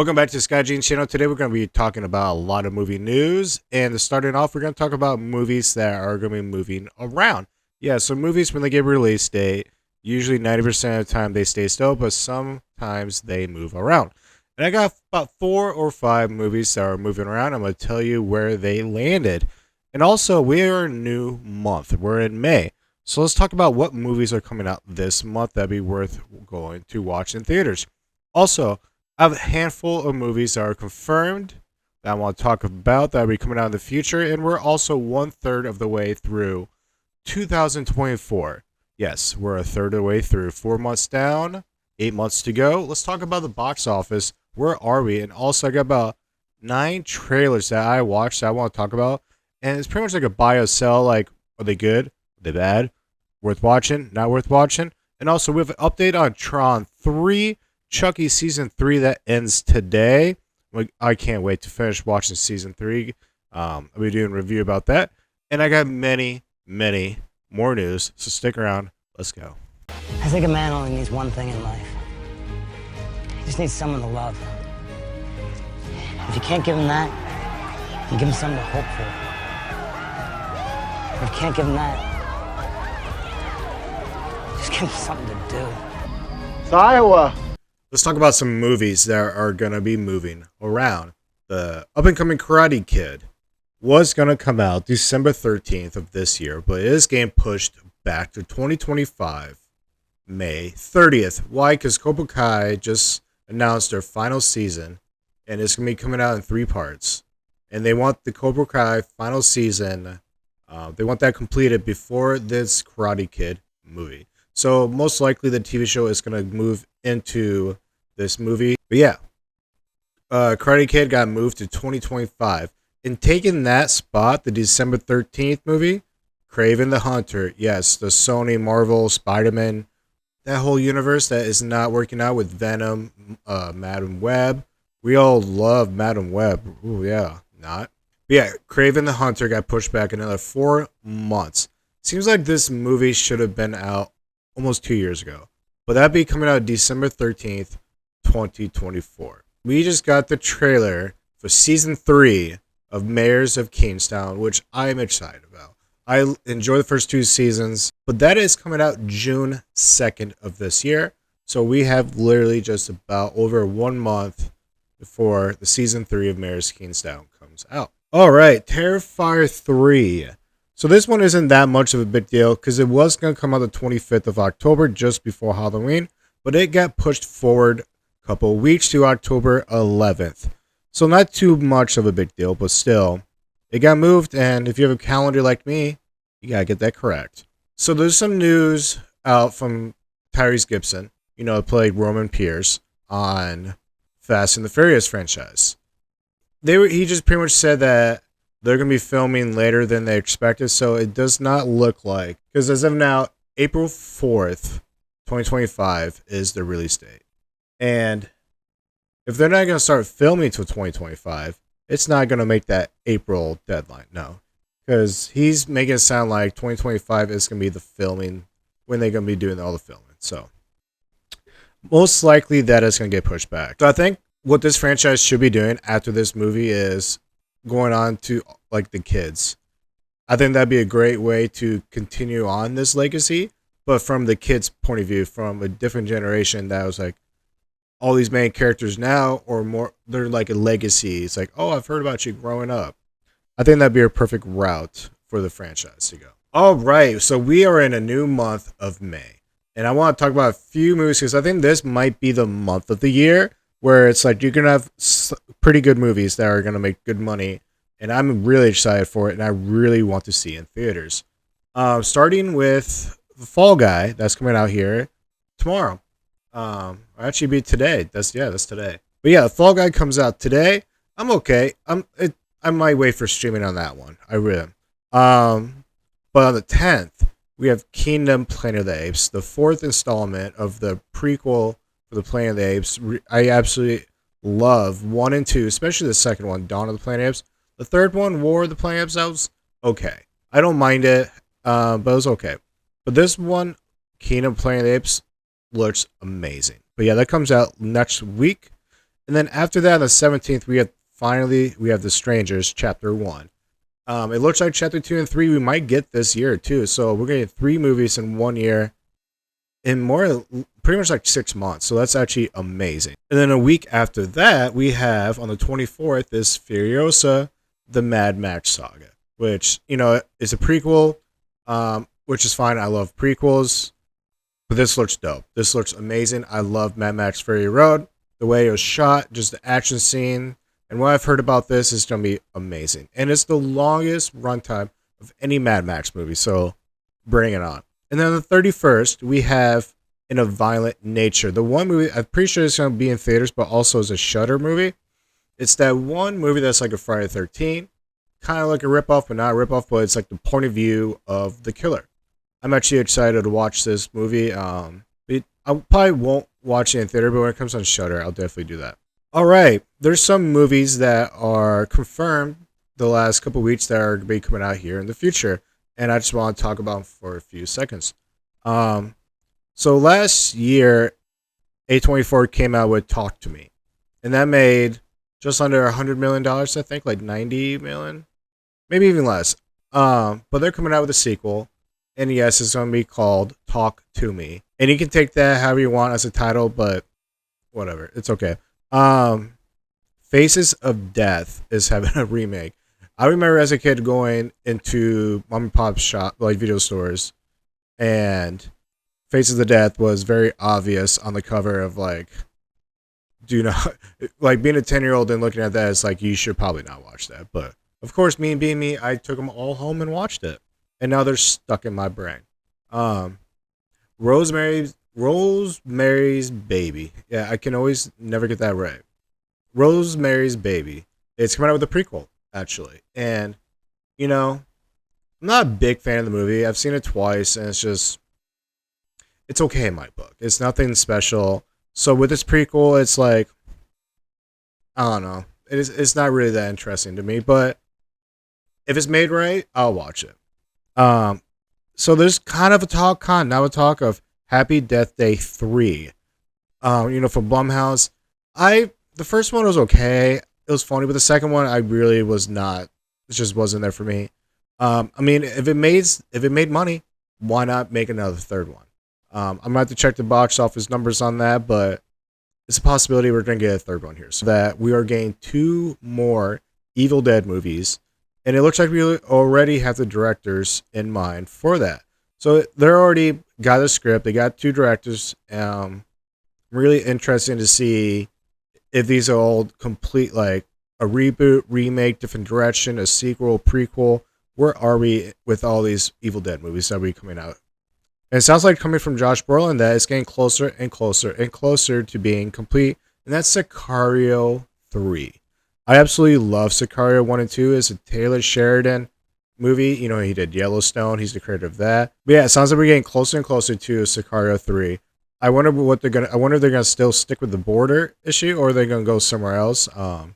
Welcome back to SkyGene channel. Today we're going to be talking about a lot of movie news. And starting off, we're going to talk about movies that are going to be moving around. Yeah, so movies, when they get a release date, usually 90% of the time they stay still, but sometimes they move around. And I got about 4 or 5 movies that are moving around. I'm going to tell you where they landed. And also, we are in a new month. We're in May. So let's talk about what movies are coming out this month that'd be worth going to watch in theaters. Also, I have a handful of movies that are confirmed that I want to talk about that will be coming out in the future, and we're also 1/3 of the way through 2024. Yes, we're a third of the way through. 4 months down, 8 months to go. Let's talk about the box office. Where are we? And also, I got about 9 trailers that I watched that I want to talk about, and it's pretty much like a buy or sell. Like, are they good? Are they bad? Worth watching? Not worth watching? And also, we have an update on Tron 3. Chucky season 3 that ends today. I can't wait to finish watching season 3. I'll be doing a review about that. And I got many more news. So stick around. Let's go. I think a man only needs one thing in life. He just needs someone to love. If you can't give him that, you give him something to hope for. If you can't give him that, just give him something to do. It's Iowa. Let's talk about some movies that are going to be moving around. The up-and-coming Karate Kid was going to come out December 13th of this year, but it is getting pushed back to 2025, May 30th. Why? Because Cobra Kai just announced their final season, and it's going to be coming out in 3 parts. And they want the Cobra Kai final season, they want that completed before this Karate Kid movie. So most likely the TV show is going to move into this movie. But yeah, Karate Kid got moved to 2025. And taking that spot, the December 13th movie, Kraven the Hunter. Yes, the Sony, Marvel, Spider-Man, that whole universe that is not working out with Venom, Madam Web. We all love Madam Web. Ooh, yeah, not. But yeah, Kraven the Hunter got pushed back another 4 months. Seems like this movie should have been out almost 2 years ago. But that'd be coming out December 13th, 2024. We just got the trailer for season 3 of Mayors of Kingstown, which I'm excited about. I enjoy the first 2 seasons, but that is coming out June 2nd of this year. So we have literally just about over 1 month before the season 3 of Mayors of Kingstown comes out. All right, Terrifier 3. So this one isn't that much of a big deal because it was going to come out the 25th of October, just before Halloween, but it got pushed forward a couple of weeks to October 11th. So not too much of a big deal, but still, it got moved, and if you have a calendar like me, you got to get that correct. So there's some news out from Tyrese Gibson, played Roman Pierce on Fast and the Furious franchise. He just pretty much said that they're going to be filming later than they expected, so it does not look like, because as of now, April 4th, 2025 is the release date. And if they're not going to start filming until 2025, it's not going to make that April deadline, no. Because he's making it sound like 2025 is going to be the filming, when they're going to be doing all the filming. So, most likely that is going to get pushed back. So I think what this franchise should be doing after this movie is going on to like the kids. I think that'd be a great way to continue on this legacy, but from the kids' point of view, from a different generation that was like, all these main characters now, or more, they're like a legacy. It's like, oh, I've heard about you growing up. I think that'd be a perfect route for the franchise to go. All right, so we are in a new month of May, and I want to talk about a few movies because I think this might be the month of the year where it's like you're going to have pretty good movies that are going to make good money, and I'm really excited for it, and I really want to see in theaters. Starting with Fall Guy, that's coming out here tomorrow. Actually be today. That's today. But yeah, Fall Guy comes out today. I'm okay. I might wait for streaming on that one. I really am. But on the 10th, we have Kingdom Planet of the Apes, the 4th installment of the prequel for the Planet of the Apes. I absolutely love 1 and 2, especially the second one, Dawn of the Planet of the Apes. The third one, War of the Planet of the Apes, that was okay. I don't mind it, but it was okay. But this one, Kingdom Planet of the Apes, looks amazing. But yeah, that comes out next week. And then after that, on the 17th, we have The Strangers, Chapter 1. It looks like Chapter 2 and 3 we might get this year too. So we're getting 3 movies in 1 year in pretty much like 6 months. So that's actually amazing. And then a week after that, we have on the 24th is Furiosa, the Mad Max saga, which, is a prequel, which is fine. I love prequels, but this looks dope. This looks amazing. I love Mad Max Fury Road, the way it was shot, just the action scene. And what I've heard about this is going to be amazing. And it's the longest runtime of any Mad Max movie, so bring it on. And then on the 31st, we have In a Violent Nature. The one movie, I'm pretty sure it's going to be in theaters, but also is a Shudder movie. It's that one movie that's like a Friday the 13th. Kind of like a ripoff, but not a ripoff, but it's like the point of view of the killer. I'm actually excited to watch this movie. I probably won't watch it in theater, but when it comes on Shudder, I'll definitely do that. All right, there's some movies that are confirmed the last couple weeks that are going to be coming out here in the future, and I just want to talk about them for a few seconds. So last year, A24 came out with Talk to Me, and that made just under $100 million, I think, like 90 million, maybe even less. But they're coming out with a sequel, and yes, it's going to be called Talk to Me, and you can take that however you want as a title, but whatever, it's okay. Faces of Death is having a remake. I remember as a kid going into mom and pop shop, like video stores, and Faces of Death was very obvious on the cover of like, do not, like being a 10-year-old and looking at that, it's like, you should probably not watch that. But of course, me being me, I took them all home and watched it. And now they're stuck in my brain. Rosemary's Baby. Yeah, I can always never get that right. Rosemary's Baby. It's coming out with a prequel, actually. And, I'm not a big fan of the movie. I've seen it twice, and it's okay in my book. It's nothing special. So with this prequel, it's like, I don't know. It's not really that interesting to me, but if it's made right, I'll watch it. So there's kind of a talk of Happy Death Day 3. From Blumhouse. The first one was okay. It was funny, but the second one I really was not. It just wasn't there for me. If it made money, why not make another third one? I'm gonna have to check the box office numbers on that, but it's a possibility we're gonna get a third one here. So that we are getting 2 more Evil Dead movies, and it looks like we already have the directors in mind for that. So they're already got a script. They got 2 directors. Really interesting to see if these are all complete, like a reboot, remake, different direction, a sequel, prequel. Where are we with all these Evil Dead movies that will be coming out? And it sounds like coming from Josh Brolin that it's getting closer and closer and closer to being complete. And that's Sicario 3. I absolutely love Sicario 1 and 2. It's a Taylor Sheridan movie. He did Yellowstone. He's the creator of that. But yeah, it sounds like we're getting closer and closer to Sicario 3. I wonder if they're gonna still stick with the border issue or are they gonna go somewhere else. But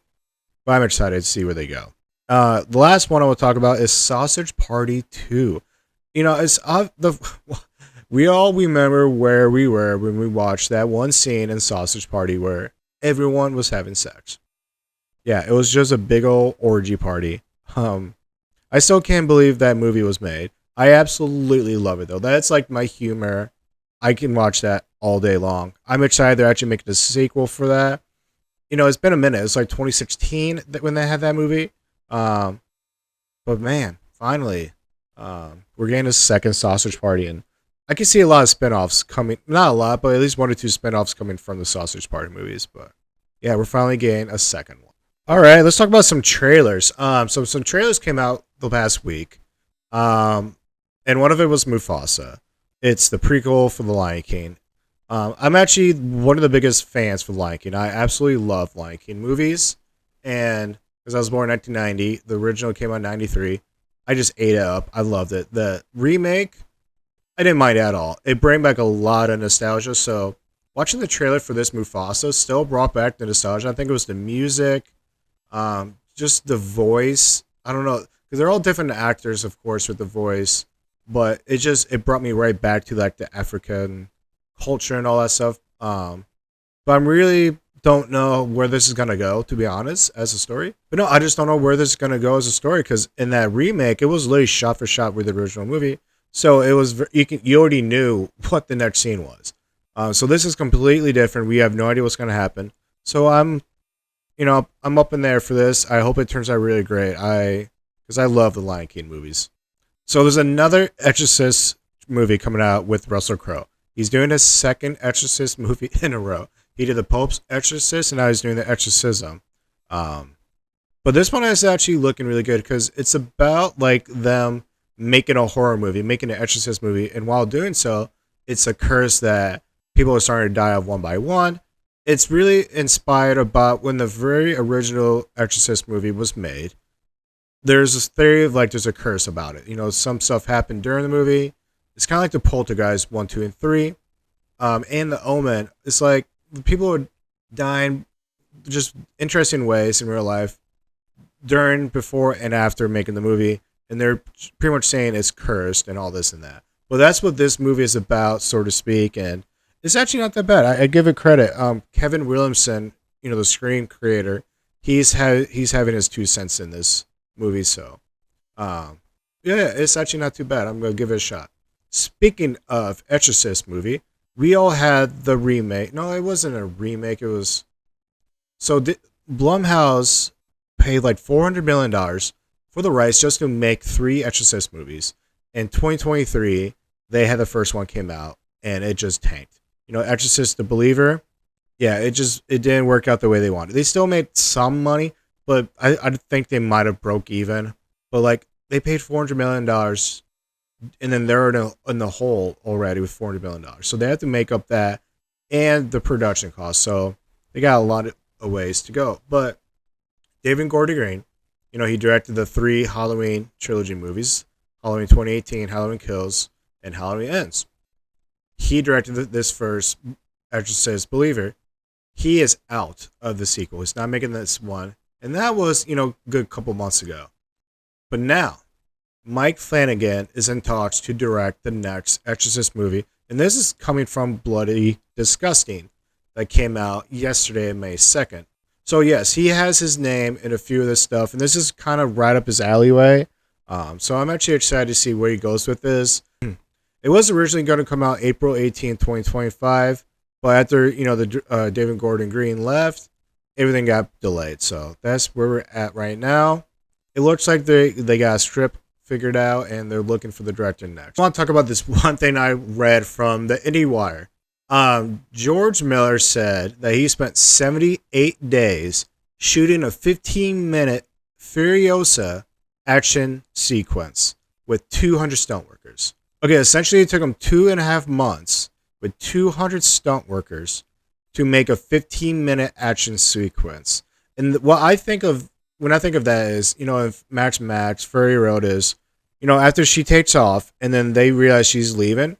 I'm excited to see where they go. The last one I will talk about is Sausage Party 2. We all remember where we were when we watched that one scene in Sausage Party where everyone was having sex. Yeah, it was just a big old orgy party. I still can't believe that movie was made. I absolutely love it though. That's like my humor. I can watch that all day long. I'm excited they're actually making a sequel for that. It's been a minute. It's like 2016 when they had that movie. But man, finally, we're getting a second Sausage Party, and I can see a lot of spinoffs coming. Not a lot, but at least 1 or 2 spinoffs coming from the Sausage Party movies. But yeah, we're finally getting a second one. All right, let's talk about some trailers. So some trailers came out the past week, and one of it was Mufasa. It's the prequel for The Lion King. I'm actually one of the biggest fans for The Lion King. I absolutely love Lion King movies, and because I was born in 1990, the original came out in 93. I just ate it up. I loved it. The remake, I didn't mind it at all. It brought back a lot of nostalgia. So watching the trailer for this Mufasa still brought back the nostalgia. I think it was the music, just the voice. I don't know, because they're all different actors, of course, with the voice. But it brought me right back to like the African culture and all that stuff. But I'm really don't know where this is gonna go, to be honest, as a story. But no, I just don't know where this is gonna go as a story, because in that remake, it was literally shot for shot with the original movie. So it was you already knew what the next scene was. So this is completely different. We have no idea what's gonna happen. So I'm up in there for this. I hope it turns out really great. Because I love the Lion King movies. So there's another Exorcist movie coming out with Russell Crowe. He's doing his second Exorcist movie in a row. He did the Pope's Exorcist, and now he's doing the Exorcism. But this one is actually looking really good, because it's about like them making a horror movie, making an Exorcist movie, and while doing so, it's a curse that people are starting to die of one by one. It's really inspired about when the very original Exorcist movie was made. There's this theory of like there's a curse about it. Some stuff happened during the movie. It's kind of like the Poltergeist 1, 2, and 3. And the Omen. It's like people are dying just interesting ways in real life during, before, and after making the movie. And they're pretty much saying it's cursed and all this and that. Well, that's what this movie is about, so to speak. And it's actually not that bad. I give it credit. Kevin Williamson, the Scream creator, he's having his 2 cents in this movie. So, yeah, it's actually not too bad. I'm going to give it a shot. Speaking of Exorcist movie, we all had the remake. No, it wasn't a remake. It was... So, Blumhouse paid like $400 million for the rights just to make 3 Exorcist movies. In 2023, they had the first one came out, and it just tanked. Exorcist the Believer, yeah, it didn't work out the way they wanted. They still made some money, but I think they might have broke even. But like, they paid $400 million, and then they're in the hole already with $400 million. So they have to make up that and the production costs. So they got a lot of ways to go. But David Gordon Green, he directed the 3 Halloween trilogy movies: Halloween 2018, Halloween Kills, and Halloween Ends. He directed this first Exorcist Believer. He is out of the sequel. He's not making this one. And that was, good couple months ago. But now, Mike Flanagan is in talks to direct the next Exorcist movie. And this is coming from Bloody Disgusting, that came out yesterday, May 2nd. So yes, he has his name in a few of this stuff. And this is kind of right up his alleyway. So I'm actually excited to see where he goes with this. It was originally going to come out April 18, 2025. But after, the David Gordon Green left, everything got delayed. So that's where we're at right now. It looks like they got a script figured out, and they're looking for the director next. I want to talk about this one thing I read from the IndieWire. George Miller said that he spent 78 days shooting a 15-minute Furiosa action sequence with 200 stunt workers. Okay, essentially it took him 2.5 months with 200 stunt workers to make a 15-minute action sequence. And what I think of when I think of that is, if Max, Fury Road is, after she takes off and then they realize she's leaving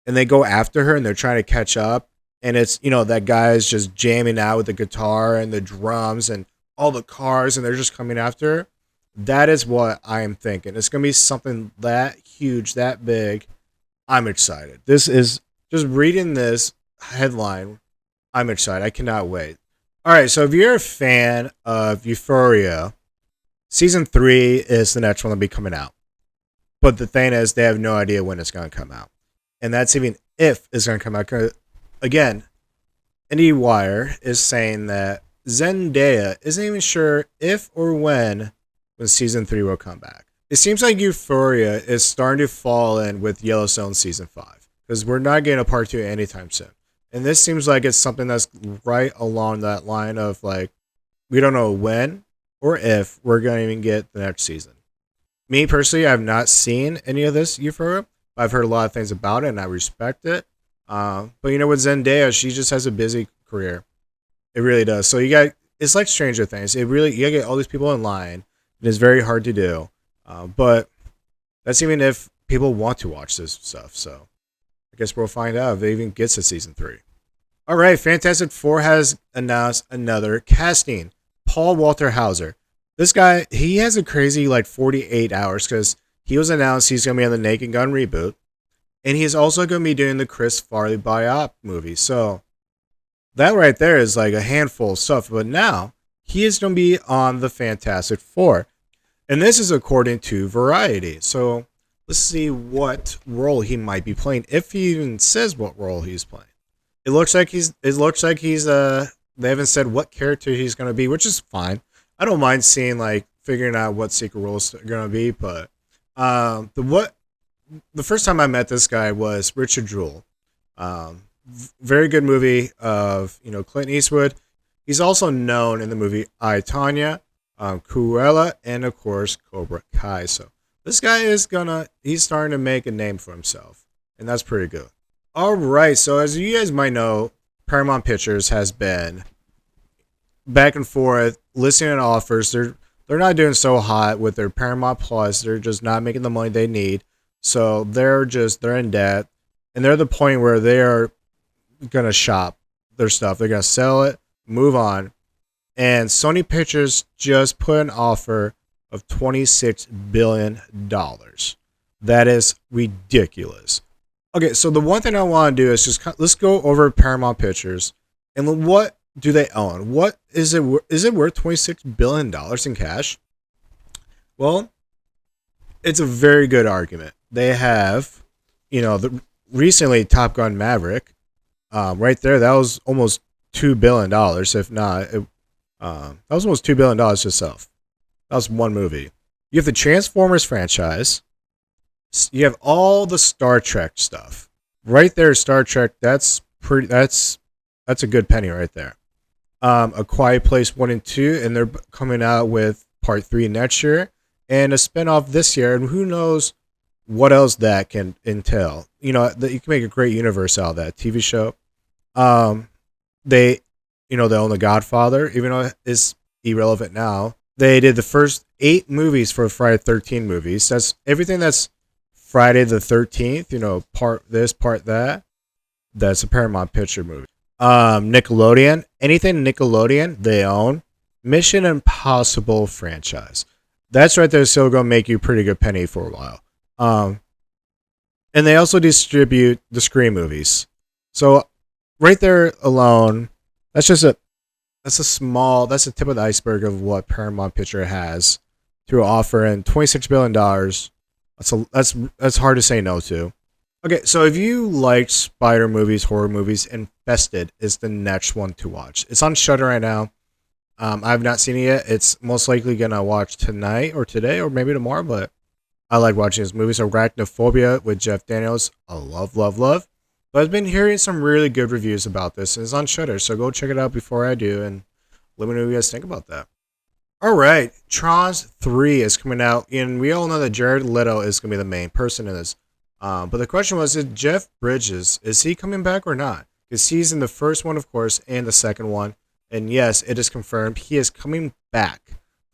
and they go after her and they're trying to catch up, and it's, that guy is just jamming out with the guitar and the drums and all the cars, and they're just coming after her. That is what I am thinking. It's going to be something that huge, that big. I'm excited. This is just reading this headline. I'm excited. I cannot wait. All right, so if you're a fan of Euphoria, season 3 is the next one that'll be coming out. But the thing is, they have no idea when it's going to come out. And that's even if it's going to come out. Again, IndieWire is saying that Zendaya isn't even sure if or when season 3 will come back. It seems like Euphoria is starting to fall in with Yellowstone season 5. Because we're not getting a part 2 anytime soon. And this seems like it's something that's right along that line of like, we don't know when or if we're going to even get the next season. Me personally, I've not seen any of this Euphoria. I've heard a lot of things about it, and I respect it. But with Zendaya, she just has a busy career. It really does. So it's like Stranger Things. You gotta get all these people in line. It is very hard to do. But that's even if people want to watch this stuff. So I guess we'll find out if it even gets to season 3. All right, Fantastic Four has announced another casting. Paul Walter Hauser. This guy, he has a crazy 48 hours because he was announced he's going to be on the Naked Gun reboot. And he's also going to be doing the Chris Farley biop movie. So That right there is like a handful of stuff. But now he is going to be on the Fantastic Four. And this is according to Variety. So let's see what role he might be playing, if he even says what role he's playing. It looks like he's they haven't said what character he's going to be, which is fine. I don't mind seeing like figuring out what secret roles are going to be, but the first time I met this guy was Richard Jewell. Very good movie of Clint Eastwood. He's also known in the movie I, Tonya, Cruella, and of course Cobra Kai. So this guy he's starting to make a name for himself, and that's pretty good. All right, so as you guys might know, Paramount Pictures has been back and forth listening to offers. They're not doing so hot with their Paramount Plus. They're just not making the money they need, so they're in debt, and they're at the point where they are gonna shop their stuff. They're gonna sell it, move on. And Sony Pictures just put an offer of $26 billion. That is ridiculous. Okay, so the one thing I want to do is let's go over Paramount Pictures and what do they own? What is it? Is it worth $26 billion in cash? Well, it's a very good argument. They have, recently Top Gun Maverick, right there. That was almost $2 billion, if not. That was almost $2 billion itself. That was one movie. You have the Transformers franchise. You have all the Star Trek stuff. Right there, Star Trek, that's a good penny right there. A Quiet Place 1 and 2, and they're coming out with part 3 next year, and a spinoff this year, and who knows what else that can entail. You can make a great universe out of that TV show. They own The Godfather, even though it's irrelevant now. They did the first 8 movies for Friday the 13th movies. That's everything that's Friday the 13th, part this, part that. That's a Paramount Picture movie. Nickelodeon, anything Nickelodeon, they own. Mission Impossible franchise. That's right there, still going to make you a pretty good penny for a while. And they also distribute the Scream movies. So right there alone, that's a tip of the iceberg of what Paramount Picture has to offer, and $26 billion. That's hard to say no to. Okay, so if you like spider movies, horror movies, Infested is the next one to watch. It's on Shudder right now. I have not seen it yet. It's most likely gonna watch tonight or today or maybe tomorrow, but I like watching these movies. Arachnophobia with Jeff Daniels. I love, love, love. But I've been hearing some really good reviews about this, and it's on Shudder, so go check it out before I do, and let me know what you guys think about that. Alright, Tron 3 is coming out, and we all know that Jared Leto is going to be the main person in this. But the question was, is Jeff Bridges, is he coming back or not? Because he's in the first one, of course, and the second one. And yes, it is confirmed he is coming back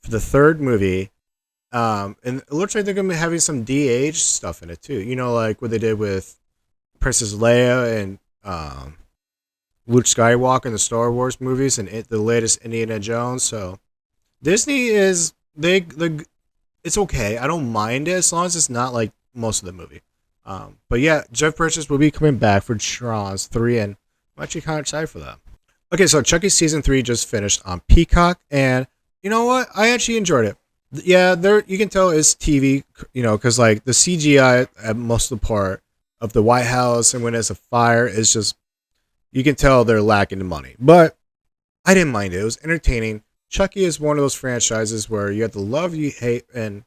for the third movie. And it looks like they're going to be having some de-age stuff in it, too. Like what they did with Princess Leia and Luke Skywalker in the Star Wars movies and the latest Indiana Jones. So Disney is it's okay. I don't mind it as long as it's not like most of the movie. But yeah, Jeff Bridges will be coming back for Tron 3, and I'm actually kind of excited for that. Okay, so Chucky season 3 just finished on Peacock, and you know what? I actually enjoyed it. Yeah, you can tell it's TV, because like the CGI at most of the part of the White House and when it's a fire is just, you can tell they're lacking the money. But I didn't mind it. It was entertaining. Chucky is one of those franchises where you have to love, you hate, and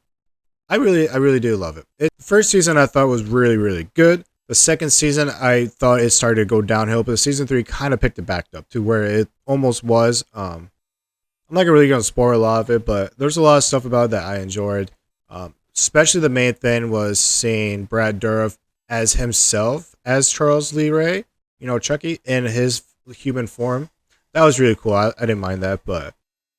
I really do love it. The first season I thought was really, really good. The second season I thought it started to go downhill, but season 3 kind of picked it back up to where it almost was. I'm not really going to spoil a lot of it, but there's a lot of stuff about it that I enjoyed. Especially the main thing was seeing Brad Dourif as himself, as Charles Lee Ray, Chucky, in his human form. That was really cool. I didn't mind that, but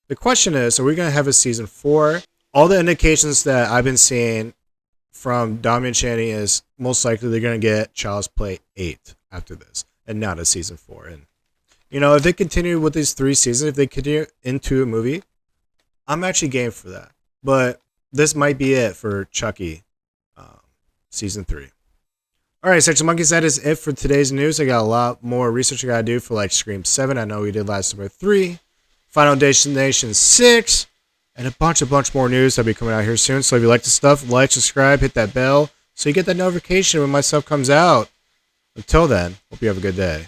the question is, are we going to have a season 4? All the indications that I've been seeing from Damian Chaney is most likely they're going to get Child's Play 8 after this, and not a season 4. And, if they continue with these 3 seasons, if they continue into a movie, I'm actually game for that. But this might be it for Chucky season 3. Alright, Section Monkeys, that is it for today's news. I got a lot more research I gotta do for like Scream 7. I know we did last summer 3. Final Destination 6. And a bunch more news that'll be coming out here soon. So if you like the stuff, like, subscribe, hit that bell so you get that notification when my stuff comes out. Until then, hope you have a good day.